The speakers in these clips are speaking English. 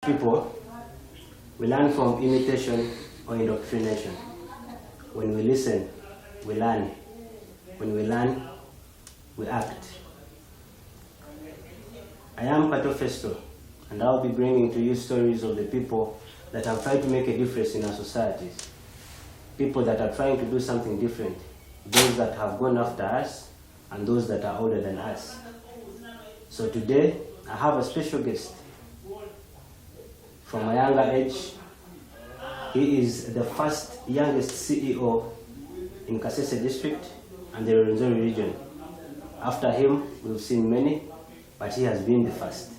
People, we learn from imitation or indoctrination. When we listen, we learn. When we learn, we act. I am Pato Festo, and I'll be bringing to you stories of the people that have tried to make a difference in our societies. People that are trying to do something different. Those that have gone after us, and those that are older than us. So today, I have a special guest. From a younger age, he is the first youngest CEO in Kasese district and the Rwenzori region. After him, we've seen many, but he has been the first.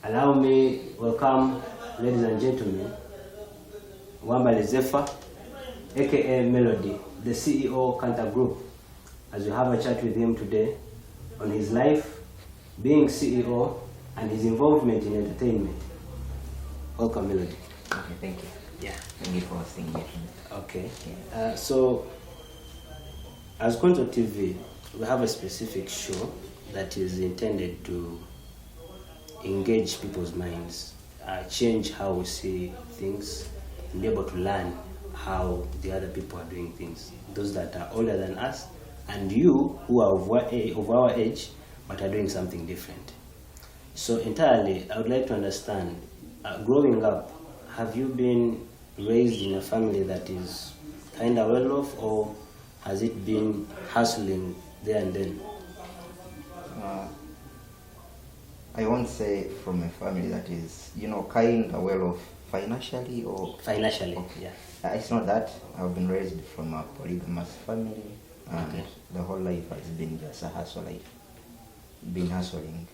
Allow me welcome, ladies and gentlemen, Wambale Zephyr, aka Melody, the CEO Kanta Group, as we have a chat with him today on his life, being CEO, and his involvement in entertainment. Welcome, Melody. Okay, thank you. Yeah. Thank you for hosting me. Okay. Yeah. So, as Konzo TV, we have a specific show that is intended to engage people's minds, change how we see things, and be able to learn how the other people are doing things. Those that are older than us, and you who are of our age, but are doing something different. So entirely, I would like to understand, growing up, have you been raised in a family that is kind of well off, or has it been hustling there and then? I won't say from a family that is, kind of well off financially or... Financially, okay. Yeah. It's not that. I've been raised from a polygamous family, and Okay. the whole life has been just a hustle life. Been hustling.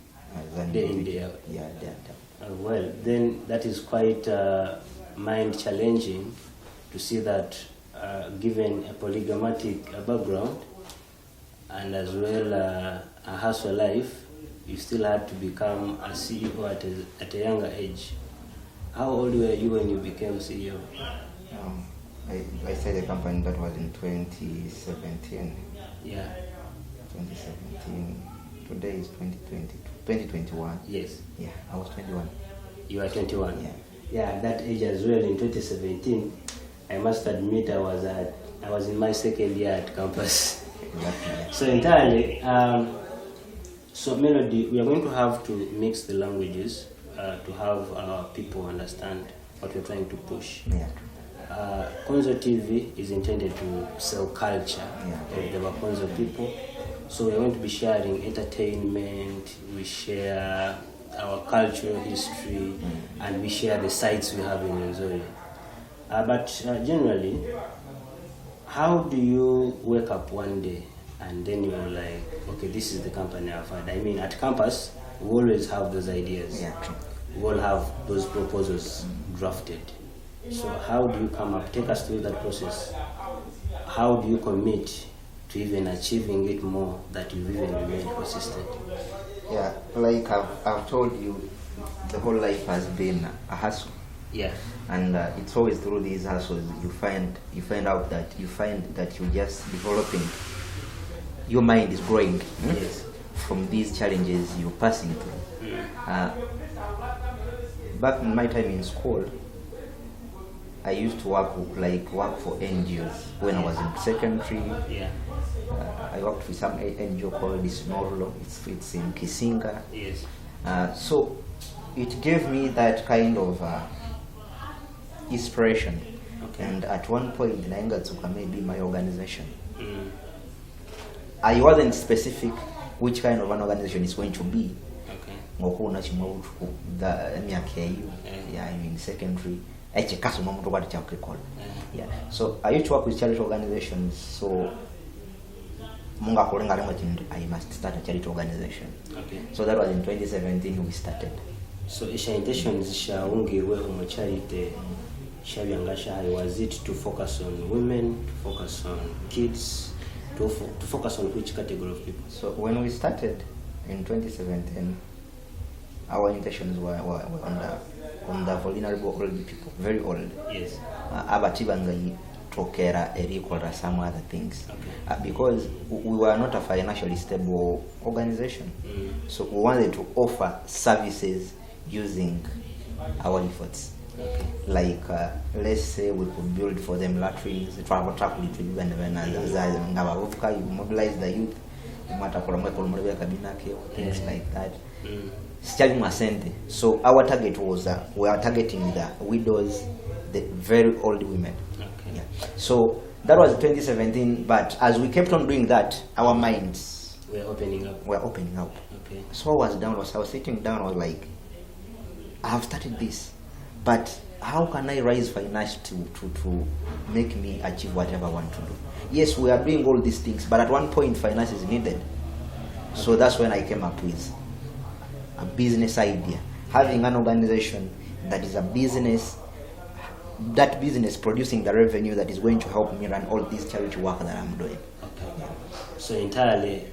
Day in, day out. Yeah, day out. Well, then that is quite mind challenging to see that given a polygamatic background and as well a hustle life, you still had to become a CEO at a younger age. How old were you when you became CEO? I started the company that was in 2017. Yeah. 2017. Today is 2021. Yes. Yeah, I was 21. You were 21. Yeah. Yeah, at that age as well. In 2017, I must admit I was in my second year at campus. Exactly. Yeah. So entirely, so Melody, we are going to have to mix the languages to have our people understand what we're trying to push. Yeah. Konzo TV is intended to sell culture Yeah. of the Konzo people. So we're going to be sharing entertainment, we share our cultural history, and we share the sites we have in Rwenzori. But generally, how do you wake up one day and then you're like, okay, this is the company I've had? I mean, at campus, we always have those ideas. Yeah, true. We all have those proposals drafted. So how do you come up? Take us through that process. How do you commit to even achieving it more, that you've even remained consistent? Yeah, like I've told you, the whole life has been a hustle. Yeah. And it's always through these hustles you find that you're just developing. Your mind is growing. Yes. From these challenges you're passing through. Back in my time in school, I used to work for NGOs when I was in secondary. Yeah. I worked with some NGO called Snorlo. It's in Kisinga. Yes. So it gave me that kind of inspiration. Okay. And at one point, Naingatsuka may be my organization. Mm. I wasn't specific which kind of an organization it's going to be. Okay. Yeah, I'm in secondary. Yeah. So I used to work with charity organizations. So I must start a charity organization. Okay. So that was in 2017 we started. So isha intentions shaungirwe umucharite shabyangashai, was it to focus on women, to focus on kids, to focus on which category of people? So when we started in 2017, our intentions were on the vulnerable old people, very old. Yes. Abatibangai tokera erikola some other things. Okay. Because we were not a financially stable organization. So we wanted to offer services using our efforts. Okay. Like let's say we could build for them latrines, travel track with you mobilize the youth, things like that. So our target was we are targeting the widows, the very old women. Okay. Yeah. So that was 2017, but as we kept on doing that, our minds were opening up. Okay. So I was sitting down, I was like, I have started this, but how can I raise finance to make me achieve whatever I want to do? Yes, we are doing all these things, but at one point finance is needed. So that's when I came up with a business idea, having an organization that is a business, that business producing the revenue that is going to help me run all this charity work that I'm doing. Okay. So entirely,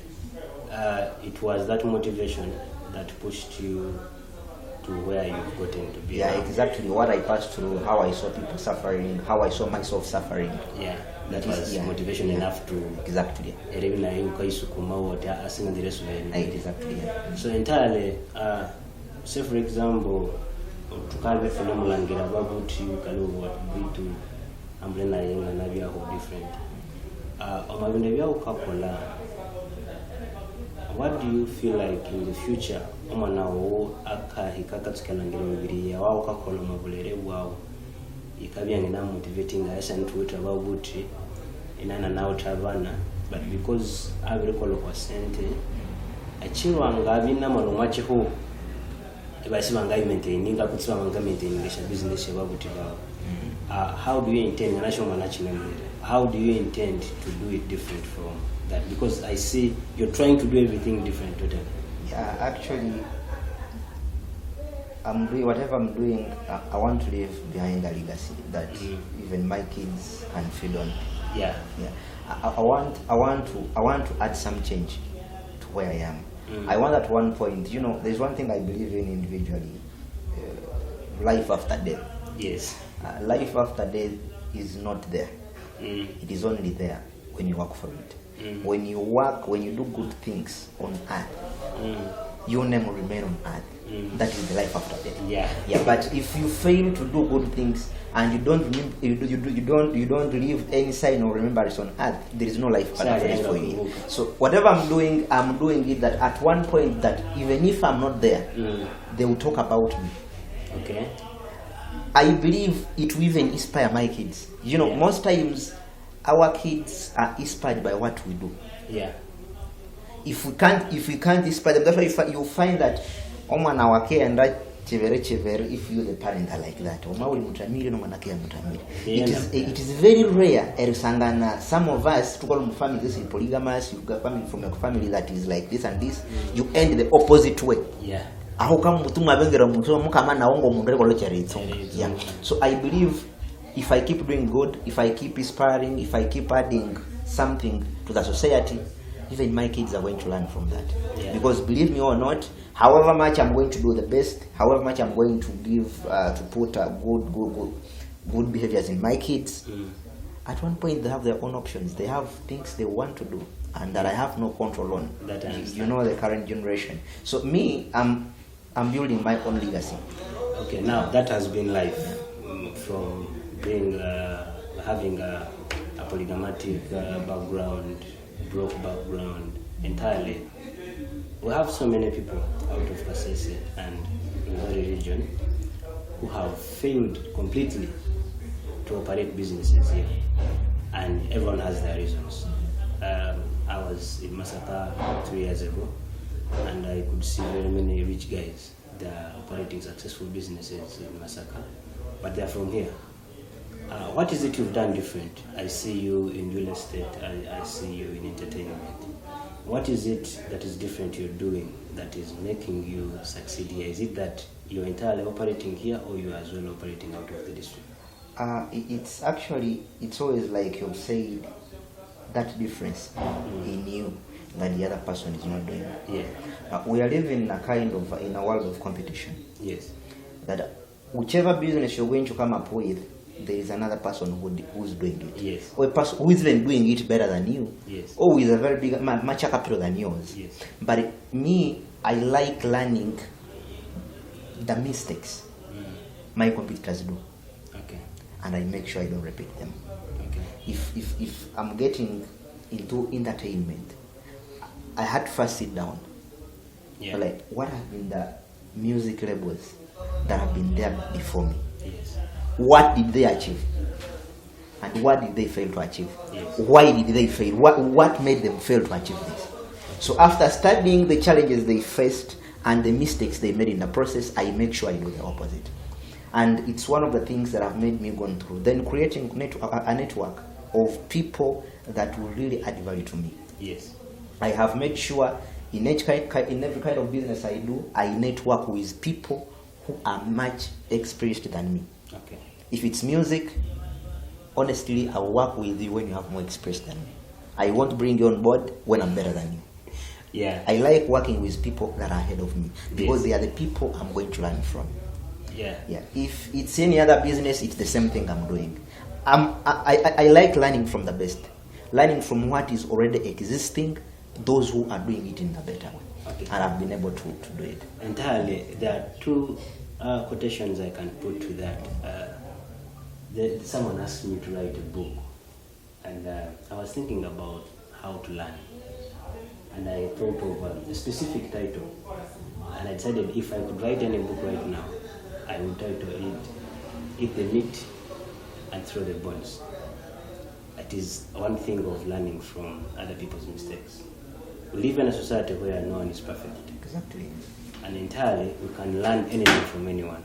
it was that motivation that pushed you to where you've gotten to be. Yeah, now. exactly. What I passed through, how I saw people suffering, how I saw myself suffering. Yeah, that was motivation enough to exactly. Exactly. Yeah. So entirely, say for example, tukalbe film langira babuti kalobo bitu amblena yenga na bya ho different. Omabinde bya ukakola. What do you feel like in the future? Omwana wo akahika katsikana ngiro bibiri ya wa ukakola mabulere bwawo ikabyange na motivating asa ntuta babuti inana na utabana, but because abirikolo kwa sente achirwa ngabina malomwa chiho ebasiba ngai maintaining akutsiba manga maintaining business yababuti bawo. How do you intend how do you intend to do it different from that? Because I see you're trying to do everything different totally. Yeah, actually I'm doing whatever I'm doing. I want to leave behind a legacy that even my kids can feed on. Yeah. I want to add some change to where I am. I want at one point, there's one thing I believe in individually: life after death. Yes. Life after death is not there. It is only there when you work for it. When you work, when you do good things on earth, your name will remain on earth. That is the life after death. Yeah. But if you fail to do good things and you don't leave any sign or remembrance on earth, there is no life after death for you. So whatever I'm doing it that at one point that even if I'm not there, they will talk about me. Okay. I believe it will even inspire my kids. Most times our kids are inspired by what we do. Yeah. If we can't inspire them, that's why you find that if you the parent are like that. It is very rare. Some of us to call families is polygamous, you got family from a family that is like this and this, you end the opposite way. Yeah. So I believe if I keep doing good, if I keep inspiring, if I keep adding something to the society, even my kids are going to learn from that. Yeah. Because believe me or not, however much I'm going to do the best, however much I'm going to give to put good behaviors in my kids, at one point they have their own options. They have things they want to do and that I have no control on. The current generation. So me, I'm building my own legacy. Okay, now that has been life from being having a polygamatic background, broke background entirely. We have so many people out of Kasese and in the region who have failed completely to operate businesses here, and everyone has their reasons. I was in Masaka 3 years ago, and I could see very many rich guys. They are operating successful businesses in Masaka, but they are from here. What is it you've done different? I see you in real estate, I see you in entertainment. What is it that is different you're doing that is making you succeed here? Is it that you're entirely operating here, or you are as well operating out of the district? It's always like you've said, that difference in you that the other person is not doing. Yeah. We are living in a world of competition. Yes. That whichever business you're going to come up with, there is another person who's doing it. Yes. Or a person who is even doing it better than you. Yes. Or with a very big, much capital than yours. Yes. But me, I like learning the mistakes my competitors do. Okay. And I make sure I don't repeat them. Okay. If I'm getting into entertainment, I had to first sit down. Yeah. Like, what have been the music labels that have been there before me? Yes. What did they achieve? And what did they fail to achieve? Yes. Why did they fail? What made them fail to achieve this? So after studying the challenges they faced and the mistakes they made in the process, I make sure I do the opposite. And it's one of the things that have made me go through. Then creating a network of people that will really add value to me. Yes. I have made sure in every kind of business I do, I network with people who are much experienced than me. Okay. If it's music, honestly, I will work with you when you have more experience than me. I won't bring you on board when I'm better than you. Yeah. I like working with people that are ahead of me because Yes. they are the people I'm going to learn from. Yeah. Yeah. If it's any other business, it's the same thing I'm doing. I like learning from the best, learning from what is already existing, those who are doing it in a better way. Okay. And I've been able to do it. Entirely. There are two quotations I can put to that. Someone asked me to write a book, and I was thinking about how to learn, and I thought of a specific title, and I decided if I could write any book right now, I would title it "Eat the Meat and Throw the Bones." It is one thing of learning from other people's mistakes. We live in a society where no one is perfect. Exactly. And entirely, we can learn anything from anyone.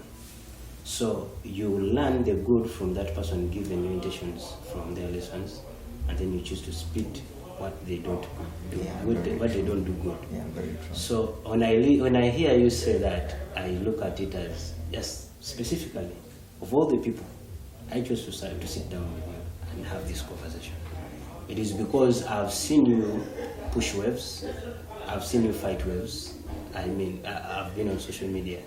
So you learn the good from that person, given your intentions from their lessons, and then you choose to spit what they don't do, Yeah, what they don't do good. Yeah, very true. So when I hear you say that, I look at it as just specifically of all the people, I chose to sit down with you and have this conversation. It is because I've seen you push waves, I've seen you fight waves. I mean, I've been on social media.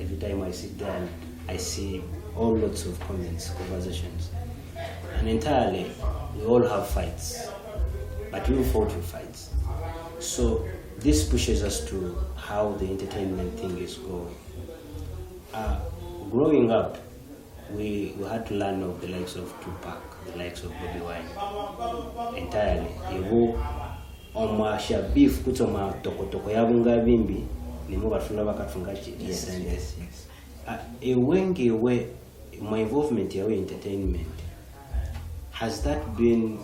Every time I sit down, I see all lots of comments, conversations. And entirely, we all have fights, but we fought with fights. So this pushes us to how the entertainment thing is going. Growing up, we had to learn of the likes of Tupac, the likes of Bobby Wine. Entirely. Omasha beef kutoma toko yabunga bimbi nimo batula bakatunga chi. Yes. Wenge we my involvement in entertainment, has that been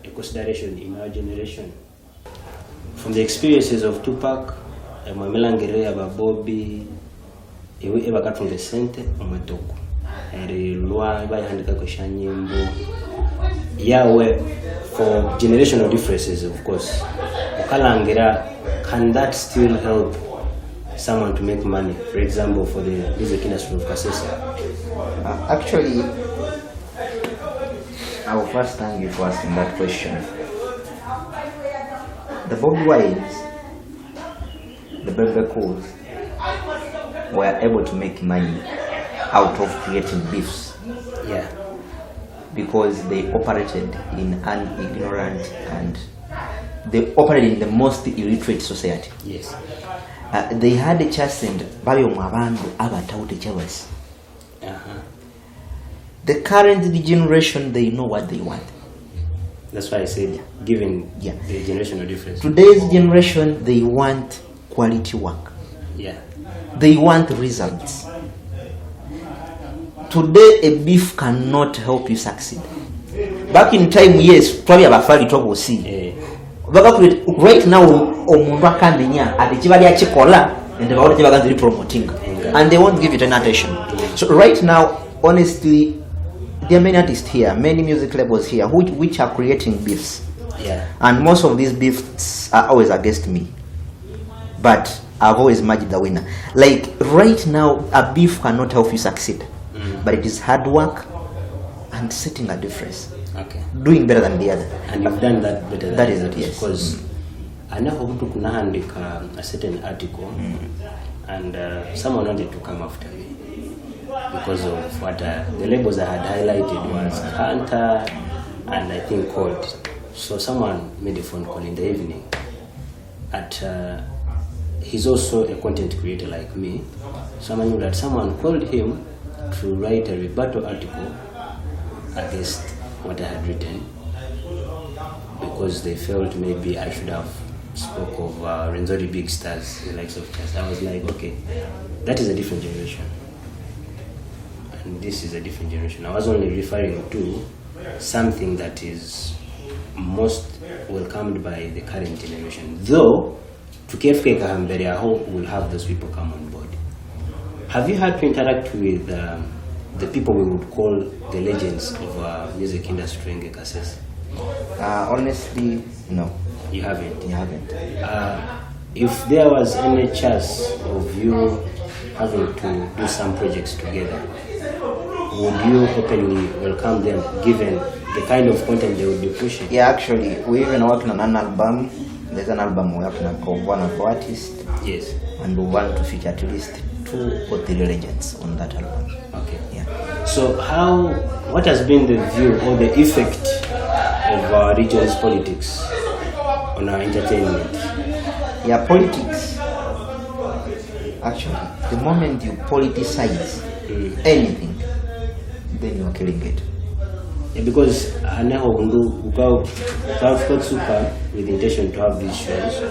a consideration in our generation? From the experiences of Tupac, Mamelangere aba Bobby, ewe bakatunga sente omatoko. Eri lwa bahandika ko shanyimbo. Yawe for generational differences, of course. Can that still help someone to make money? For example, for the music industry of Kasese. Actually, I will first thank you for asking that question. The Bobby Wines, the Baby Cools, were able to make money out of creating beefs. Yeah. Because they operated in an ignorant and they operated in the most illiterate society. Yes. They had a chastened bayo mwabandu abatawute chabas. The current generation, they know what they want. That's why I said, given the generational difference. Today's generation, they want quality work. Yeah. They want results. Today, a beef cannot help you succeed. Back in time, yes, probably about 5 trouble see. Right now, omuntu akamenya atekibali akikola and about the promoting, and they won't give it an attention. So right now, honestly, there are many artists here, many music labels here, which are creating beefs. Yeah. And most of these beefs are always against me. But I've always matched the winner. Like right now, a beef cannot help you succeed. But it is hard work and setting a difference. Okay. Doing better than the other. And you've done that better than that is it, yes. Because I know how to kunahandika a certain article and someone wanted to come after me because of what the labels I had highlighted was Hunter and I think Code. So someone made a phone call in the evening at he's also a content creator like me. Someone knew that someone called him to write a rebuttal article against what I had written, because they felt maybe I should have spoke of Renzori big stars, the likes of Chas. I was like, okay, that is a different generation, and this is a different generation. I was only referring to something that is most welcomed by the current generation, though to KFK Kahambere, I hope we'll have those people come on board. Have you had to interact with the people we would call the legends of music industry in Kasese? Honestly, no. You haven't? You haven't. If there was any chance of you having to do some projects together, would you openly welcome them, given the kind of content they would be pushing? Yeah, actually, we're even working on an album. There's an album we're working on called One of Artists. Yes. And we want to feature at least 2 or 3 legends on that album. Okay. Yeah. So what has been the view or the effect of our region's politics on our entertainment? Yeah, politics. Actually, the moment you politicize anything, then you are killing it. Yeah, because I know super with the intention to have these shows. The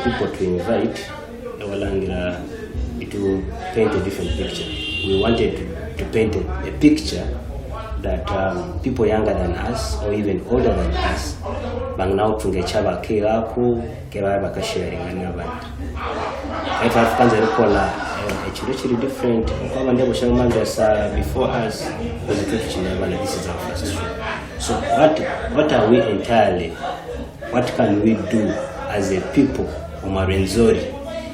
people to invite, it will paint a different picture. We wanted to paint a picture that people younger than us or even older than us now tungechaba kirako kera bakasharing n'abandi. If Africans are actually different, before us was this is our first show. So what are we entirely? What can we do as a people of Renzori?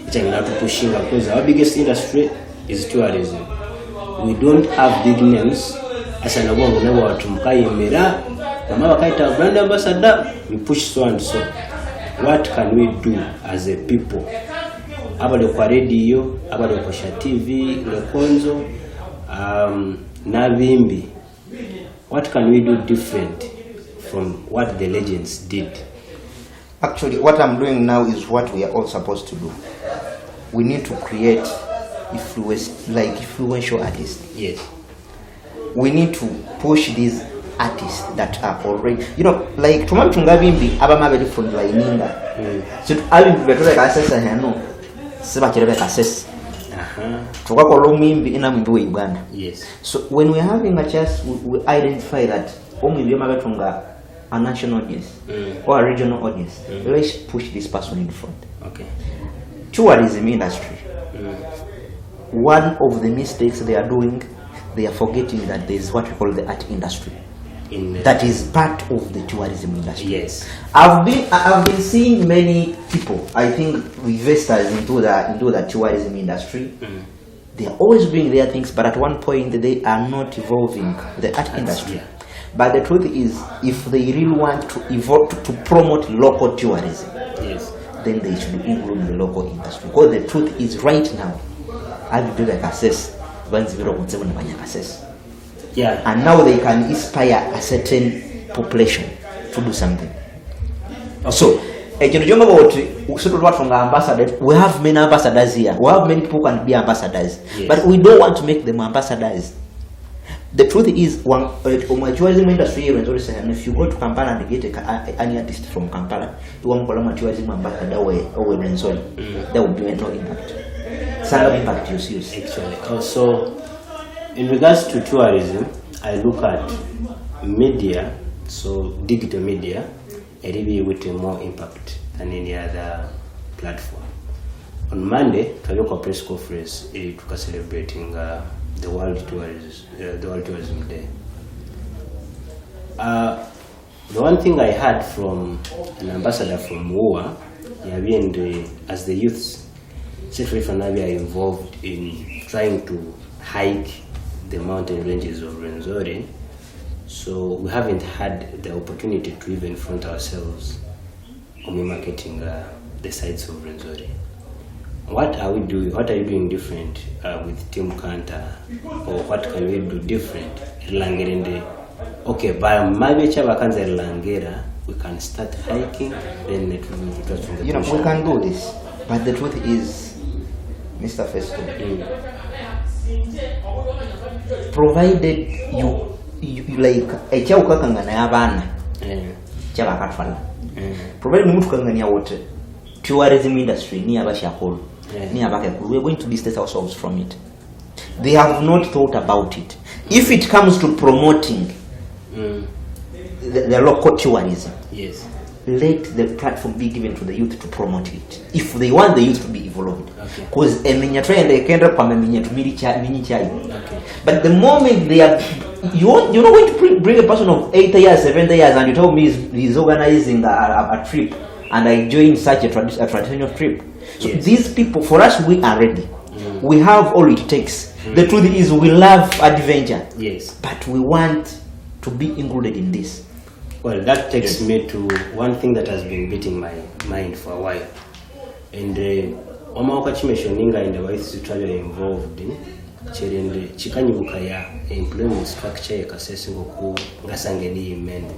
Because our biggest industry is tourism. We don't have big names. As an brand ambassador, we push so and so. What can we do as a people? Abado kwa radio, abado kwa TV, le Konzo, Navimbi. What can we do different from what the legends did? Actually, what I'm doing now is what we are all supposed to do. We need to create influential artists. Yes. We need to push these artists that are already, like Tumabimbi, Abama from Laininga. So I'll be better like Kasese Hano, Sibakere Kasese. Yes. So when we're having a chance, we identify that only a national audience or a regional audience. Let's push this person in front. Okay. Tourism industry. One of the mistakes they are doing, they are forgetting that there is what we call the art industry. That is part of the tourism industry. Yes. I've been seeing many people, I think investors into the tourism industry. They are always doing their things, but at one point they are not evolving the art industry. Yeah. But the truth is, if they really want to evolve to promote local tourism, yes, then they should include the local industry. Because the truth is, right now, I do like Kasese, yeah, and now they can inspire a certain population to do something. Okay. So, we have many ambassadors here. We have many people who can be ambassadors, yes, but we don't want to make them ambassadors. The truth is, one tourism industry, if you go to Kampala and get any artist from Kampala, you want to tourism ambassador or Renzori, there will be no impact. Some impact you see. Actually, also in regards to tourism, I look at media, so digital media, really with more impact than any other platform. On Monday, we look at press conference to celebrating the World Tourism Day. The one thing I heard from an ambassador from WUA, as the youths, Secretary Fanabi are involved in trying to hike the mountain ranges of Renzori, so we haven't had the opportunity to even front ourselves on marketing the sites of Renzori. What are we doing? What are you doing different with Team Kanta, or what can we do different? Okay, by Mabecha Vakanza Langera, we can start hiking, then it will touch on the we can do this, but the truth is, Mr. Festo, provided you like ekyawukakangana y'abaana kyabakatwala provided mutukangania wote tourism industry ni abashakolo ni abakekulu, we are going to distance ourselves from it. They have not thought about it. If it comes to promoting the local tourism, yes, let the platform be given to the youth to promote it. If they want the youth to be involved, because but the moment they are, you're not going to bring a person of 8 years, 7 years, and you tell me he's organizing a trip, and I join such a traditional trip. So these people, for us, we are ready. We have all it takes. The truth is, we love adventure. Yes, but we want to be included in this. Well, that takes me to one thing that has been beating my mind for a while. And Omauka Chimeshoninga in the Vice Australia involved in Cherende Chikanyibuka ya employment structure ya Kasese ngoku ngasangeni imende.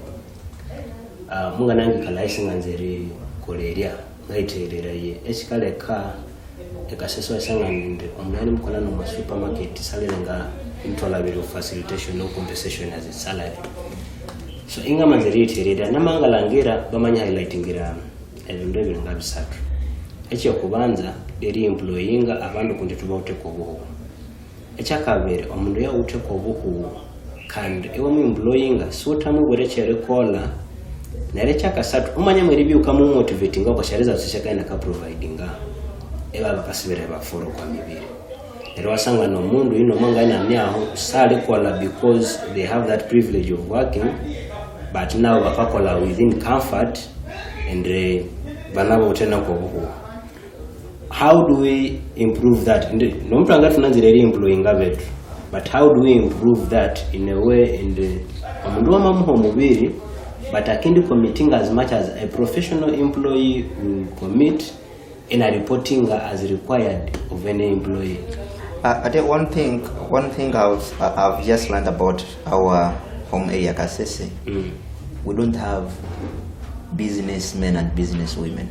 Munga nangi kalaisinga nzeri koleria ngaiterera ye echikaleka Kasese wasanganyinde omulani mukola no supermarket salenga intolabiro facilitation no compensation as a salary. So inga manzeri iterera namangalangira bamanya highlightingira ebintu ebiringa bisatu. Ekyo kubanza eri employinga abantu kundi tubaute ko buho. Ekyakabere omundu ya ute ko buho kandi ewa mu employinga so tamugore chere kola nare kyakasatu umanya mweri byuka mu motivating ko shareza sishakaina ka providinga eba bakasibere ba foro kwa mibiri. Ero wasanga no mundu ino manga ina nyaho sale kola because they have that privilege of working, but now bakakola within comfort and banabo tena ko buho. How do we improve that? No mtu anga tunanzireri employing abetu, but how do we improve that in a way omundu amamuho mubiri but akindi committing as much as a professional employee will commit in a reporting as required of any employee? I think one thing I've just learned about our home area Kasese, we don't have businessmen and businesswomen.